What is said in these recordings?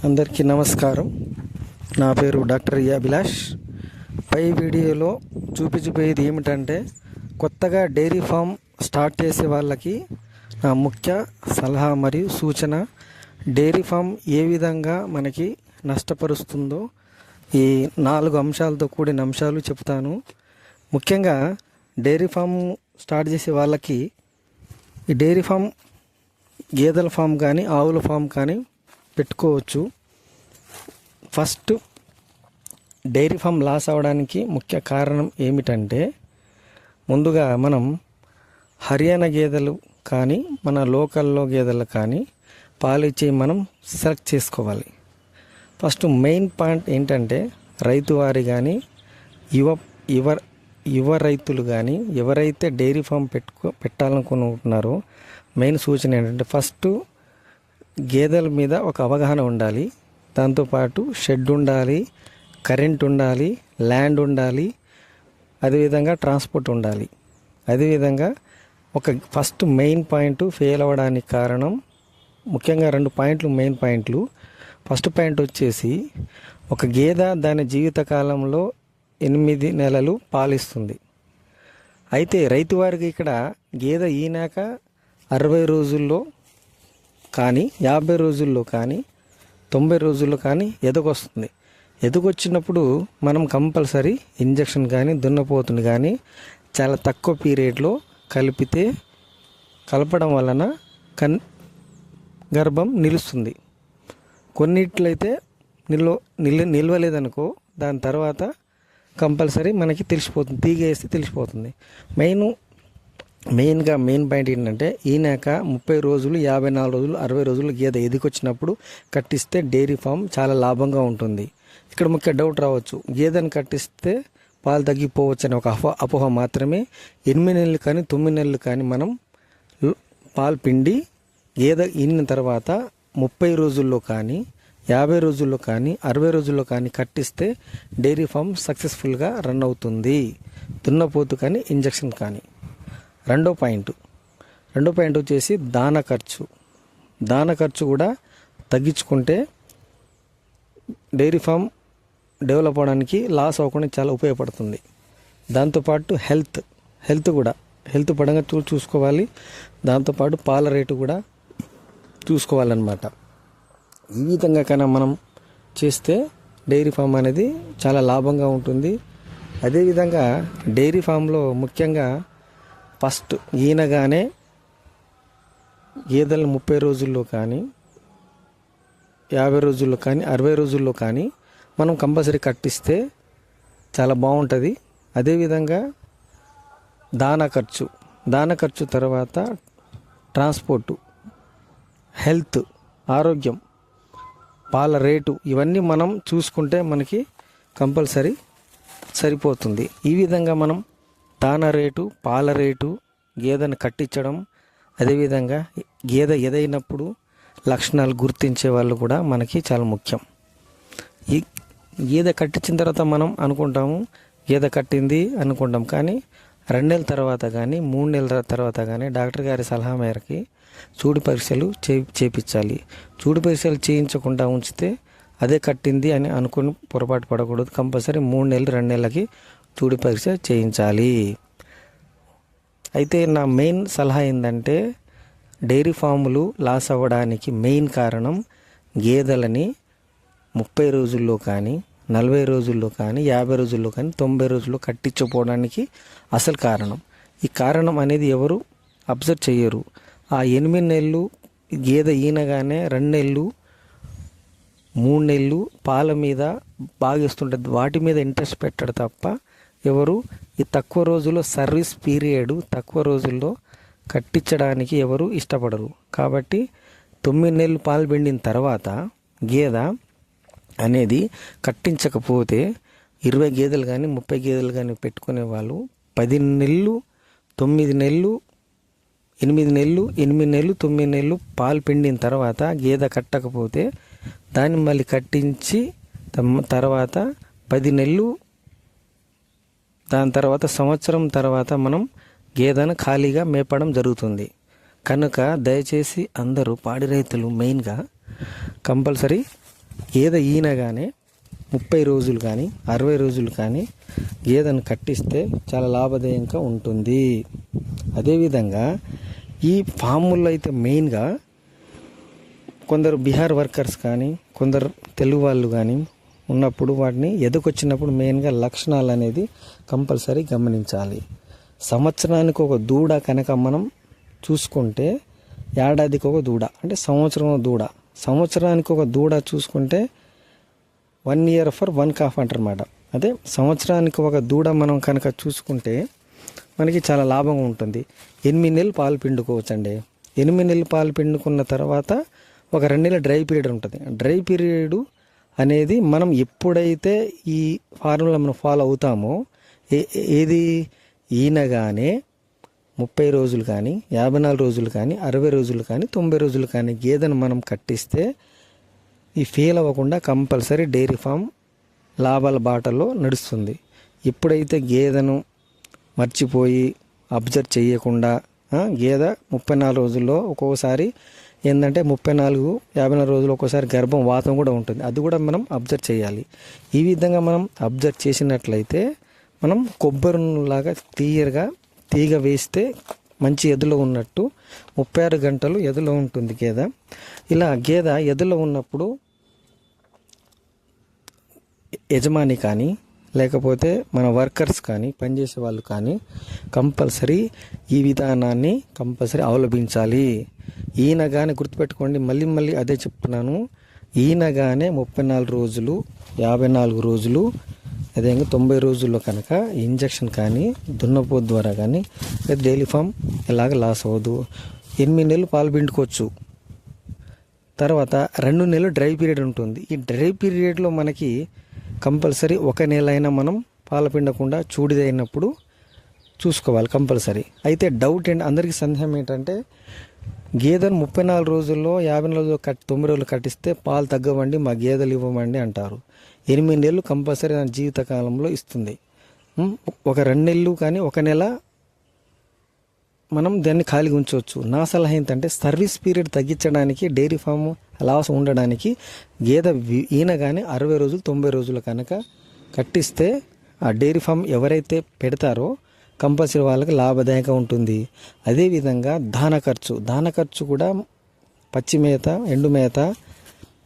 అందరికీ నమస్కారం. నా పేరు డాక్టర్ అభిలాష్. పై వీడియోలో చూపించబోయేది ఏమిటంటే, కొత్తగా డైరీ ఫామ్ స్టార్ట్ చేసే వాళ్ళకి నా ముఖ్య సలహా మరియు సూచన. డైరీ ఫామ్ ఏ విధంగా మనకి నష్టపరుస్తుందో ఈ 4 అంశాలతో కూడిన అంశాలు చెప్తాను. ముఖ్యంగా డైరీ ఫామ్ స్టార్ట్ చేసే వాళ్ళకి ఈ డైరీ ఫామ్ గేదెల ఫామ్ కానీ ఆవుల ఫామ్ కానీ పెట్టుకోవచ్చు. ఫస్ట్ డైరీ ఫామ్ లాస్ అవ్వడానికి ముఖ్య కారణం ఏమిటంటే, ముందుగా మనం హర్యానా గేదెలు కానీ మన లోకల్లో గేదెలు కానీ పాలు ఇచ్చి మనం సెలెక్ట్ చేసుకోవాలి. ఫస్ట్ మెయిన్ పాయింట్ ఏంటంటే, రైతు వారి కానీ యువ రైతులు కానీ ఎవరైతే డైరీ ఫామ్ పెట్టాలనుకుంటున్నారో మెయిన్ సూచన ఏంటంటే, ఫస్ట్ గేదెల మీద ఒక అవగాహన ఉండాలి. దాంతోపాటు షెడ్ ఉండాలి, కరెంట్ ఉండాలి, ల్యాండ్ ఉండాలి, అదేవిధంగా ట్రాన్స్పోర్ట్ ఉండాలి. అదేవిధంగా ఒక ఫస్ట్ మెయిన్ పాయింట్ ఫెయిల్ అవ్వడానికి కారణం ముఖ్యంగా 2 పాయింట్లు మెయిన్ పాయింట్లు. ఫస్ట్ పాయింట్ వచ్చేసి, ఒక గేదె దాని జీవితకాలంలో 8 నెలలు పాలిస్తుంది. అయితే రైతు వారికి ఇక్కడ గేదె ఈనాక 60 రోజుల్లో కానీ 50 రోజుల్లో కానీ 90 రోజుల్లో కానీ ఎదగొస్తుంది. ఎదగొచ్చినప్పుడు మనం కంపల్సరీ ఇంజక్షన్ కానీ దున్నపోతుని కానీ చాలా తక్కువ పీరియడ్లో కలపడం వలన గర్భం నిలుస్తుంది. కొన్నిట్లయితే నిల్వలేదనుకో, దాని తర్వాత కంపల్సరీ మనకి తెలిసిపోతుంది, తీగేస్తే తెలిసిపోతుంది. మెయిన్ పాయింట్ ఏంటంటే, ఈనాక 30 రోజులు 54 రోజులు 60 రోజులు గేదె ఎదికొచ్చినప్పుడు కట్టిస్తే డైరీ ఫామ్ చాలా లాభంగా ఉంటుంది. ఇక్కడ ముఖ్య డౌట్ రావచ్చు, గేదెను కట్టిస్తే పాలు తగ్గిపోవచ్చు అనే ఒక అపోహ మాత్రమే. 8 నెలలు కానీ 9 నెలలు కానీ మనం పాలు పిండి గేదె ఈనిన తర్వాత 30 రోజుల్లో కానీ 50 రోజుల్లో కానీ 60 రోజుల్లో కానీ కట్టిస్తే డైరీ ఫామ్ సక్సెస్ఫుల్గా రన్ అవుతుంది. దున్నపోతు కానీ ఇంజక్షన్ కానీ. రెండో పాయింట్ వచ్చేసి దాన ఖర్చు కూడా తగ్గించుకుంటే డైరీ ఫామ్ డెవలప్ అవ్వడానికి లాస్ అవ్వకుండా చాలా ఉపయోగపడుతుంది. దాంతోపాటు హెల్త్ పరంగా చూసుకోవాలి. దాంతోపాటు పాల రేటు కూడా చూసుకోవాలన్నమాట. ఈ విధంగా కన్నా మనం చేస్తే డైరీ ఫామ్ అనేది చాలా లాభంగా ఉంటుంది. అదేవిధంగా డైరీ ఫామ్లో ముఖ్యంగా ఫస్ట్ ఈనగానే గేదెలను 30 రోజుల్లో కానీ 50 రోజుల్లో కానీ 60 రోజుల్లో కానీ మనం కంపల్సరీ కట్టిస్తే చాలా బాగుంటుంది. అదేవిధంగా దాన ఖర్చు తర్వాత ట్రాన్స్పోర్టు, హెల్త్, ఆరోగ్యం, పాల రేటు ఇవన్నీ మనం చూసుకుంటే మనకి కంపల్సరీ సరిపోతుంది. ఈ విధంగా మనం దాన రేటు, పాల రేటు, గేదెను కట్టించడం, అదేవిధంగా గేదె ఎదైనప్పుడు లక్షణాలు గుర్తించే వాళ్ళు కూడా మనకి చాలా ముఖ్యం. ఈ గేదె కట్టించిన తర్వాత మనం అనుకుంటాము గేదె కట్టింది అనుకుంటాం, కానీ 2 నెలల తర్వాత కానీ 3 నెలల తర్వాత కానీ డాక్టర్ గారి సలహా మేరకి చూడు పరీక్షలు చేయించాలి. చూడు పరీక్షలు చేయించకుండా ఉంచితే అదే కట్టింది అని అనుకుని పొరపాటు పడకూడదు. కంపల్సరీ 3 నెలలు 2 నెలలకి చూడు పరీక్ష చేయించాలి. అయితే నా మెయిన్ సలహా ఏంటంటే, డైరీ ఫాములు లాస్ అవ్వడానికి మెయిన్ కారణం గేదెలని 30 రోజుల్లో కానీ 40 రోజుల్లో కానీ 50 రోజుల్లో కానీ 90 రోజుల్లో కట్టించుకోవడానికి అసలు కారణం. ఈ కారణం అనేది ఎవరు అబ్జర్వ్ చేయరు. ఆ 8 నెలలు గేదె ఈనగానే 2 నెలలు 3 నెలలు పాల మీద బాగా ఇస్తుంటుంది, వాటి మీద ఇంట్రెస్ట్ పెట్టడు తప్ప ఎవరు ఈ తక్కువ రోజుల్లో సర్వీస్ పీరియడ్ తక్కువ రోజుల్లో కట్టించడానికి ఎవరు ఇష్టపడరు. కాబట్టి 9 నెలలు పాలు పిండిన తర్వాత గేదె అనేది కట్టించకపోతే 20 గేదెలు కానీ 30 గేదెలు కానీ పెట్టుకునే వాళ్ళు 10 నెలలు 9 నెలలు 8 నెలలు 9 నెలలు పాలు పిండిన తర్వాత గేదె కట్టకపోతే దాన్ని మళ్ళీ కట్టించి తర్వాత 10 నెలలు, దాని తర్వాత సంవత్సరం తర్వాత మనం గేదెను ఖాళీగా మేపడం జరుగుతుంది. కనుక దయచేసి అందరూ పాడి రైతులు మెయిన్గా కంపల్సరీ గేదె ఈనగానే 30 రోజులు కానీ 60 రోజులు కానీ గేదెను కట్టిస్తే చాలా లాభదాయకంగా ఉంటుంది. అదేవిధంగా ఈ ఫాముల్లో అయితే మెయిన్గా కొందరు బీహార్ వర్కర్స్ కానీ కొందరు తెలుగు వాళ్ళు కానీ ఉన్నప్పుడు వాటిని ఎదకొచ్చినప్పుడు మెయిన్గా లక్షణాలు అనేది కంపల్సరీ గమనించాలి. సంవత్సరానికి ఒక దూడ కనుక మనం చూసుకుంటే ఏడాదికి ఒక దూడ అంటే సంవత్సరానికి ఒక దూడ చూసుకుంటే 1 year for 1 calf అంటారన్నమాట. అదే సంవత్సరానికి ఒక దూడ మనం కనుక చూసుకుంటే మనకి చాలా లాభంగా ఉంటుంది. 8 నెలలు పాలు పిండుకోవచ్చండి. 8 నెలలు పాలు పిండుకున్న తర్వాత ఒక 2 నెలల డ్రై పీరియడ్ ఉంటుంది. డ్రై పీరియడ్ అనేది మనం ఎప్పుడైతే ఈ ఫార్ములా మనం ఫాలో అవుతామో ఏది ఈనగానే 30 రోజులు కానీ 54 రోజులు కానీ 60 రోజులు కానీ 90 రోజులు కానీ గేదెను మనం కట్టిస్తే ఈ ఫెయిల్ అవ్వకుండా కంపల్సరీ డైరీ ఫామ్ లాభాల బాటలో నడుస్తుంది. ఎప్పుడైతే గేదెను మర్చిపోయి అబ్జర్వ్ చేయకుండా గేదె 34 రోజుల్లో ఒక్కొక్కసారి ఏంటంటే 54 రోజులు ఒక్కోసారి గర్భం వాతం కూడా ఉంటుంది. అది కూడా మనం అబ్జర్వ్ చేయాలి. ఈ విధంగా మనం అబ్జర్వ్ చేసినట్లయితే మనం కొబ్బరిలాగా క్లియర్గా తీగ వేస్తే మంచి ఎదులో ఉన్నట్టు 36 గంటలు ఎదులో ఉంటుంది గేదె. ఇలా గేదె ఎదులో ఉన్నప్పుడు యజమాని కానీ లేకపోతే మన వర్కర్స్ కానీ పనిచేసే వాళ్ళు కానీ కంపల్సరీ ఈ విధానాన్ని కంపల్సరీ అవలంబించాలి. ఈయనగానే గుర్తుపెట్టుకోండి, మళ్ళీ అదే చెప్తున్నాను. ఈయనగానే 34 రోజులు 54 రోజులు అదేవిధంగా 90 రోజుల్లో కనుక ఇంజక్షన్ కానీ దున్నపోతు ద్వారా కానీ లేదా డైలీ ఫామ్ ఎలాగ లాస్ అవ్వదు. 8 నెలలు పాలు పిండుకోవచ్చు. తర్వాత 2 నెలలు డ్రై పీరియడ్ ఉంటుంది. ఈ డ్రై పీరియడ్లో మనకి కంపల్సరీ 1 నెల అయినా మనం పాలు పిండకుండా చూడిదైనప్పుడు చూసుకోవాలి కంపల్సరీ. అయితే డౌట్ ఏంటి, అందరికీ సందేహం ఏంటంటే గేదెను 34 రోజుల్లో 50 రోజుల్లో 90 రోజులు కట్టిస్తే పాలు తగ్గవండి, మా గేదెలు ఇవ్వమండి అంటారు. 8 నెలలు కంపల్సరీ నా జీవితకాలంలో ఇస్తుంది. ఒక 2 నెలలు కానీ 1 నెల మనం దాన్ని ఖాళీగా ఉంచవచ్చు. నా సలహా ఏంటంటే సర్వీస్ పీరియడ్ తగ్గించడానికి డైరీ ఫామ్ లాస్ ఉండడానికి గేదె ఈనగానే 60 రోజులు 90 రోజులు కనుక కట్టిస్తే ఆ డైరీ ఫామ్ ఎవరైతే పెడతారో కంపల్సరీ వాళ్ళకి లాభదాయకంగా ఉంటుంది. అదేవిధంగా దాన ఖర్చు కూడా పచ్చి మేత, ఎండు మేత,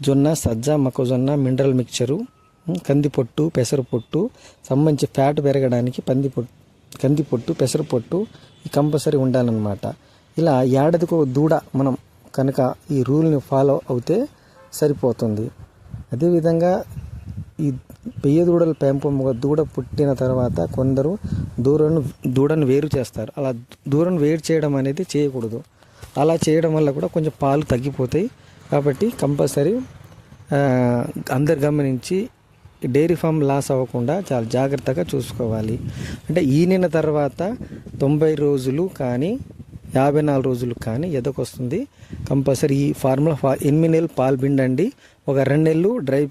జొన్న, సజ్జ, మొక్కజొన్న, మినరల్ మిక్చరు, కందిపొట్టు, పెసరపొట్టు సంబంధించి ఫ్యాట్ పెరగడానికి కందిపొట్టు, పెసరపొట్టు ఈ కంపల్సరీ ఉండాలన్నమాట. ఇలా ఏడాదికి ఒక దూడ మనం కనుక ఈ రూల్ని ఫాలో అవుతే సరిపోతుంది. అదేవిధంగా ఈ పెయ్య దూడల పెంపకం, ఒక దూడ పుట్టిన తర్వాత కొందరు దూడను వేరు చేస్తారు. అలా దూడను వేరు చేయడం అనేది చేయకూడదు. అలా చేయడం వల్ల కూడా కొంచెం పాలు తగ్గిపోతాయి. కాబట్టి కంపల్సరీ అందరు గమనించి డైరీ ఫామ్ లాస్ అవ్వకుండా చాలా జాగ్రత్తగా చూసుకోవాలి. అంటే ఈనిన తర్వాత 90 రోజులు కానీ 54 రోజులు కానీ ఎదకొస్తుంది. కంపల్సరీ ఈ ఫార్ములా 8 నెలలు పాలు పిండండి, ఒక 2 నెలలు డ్రై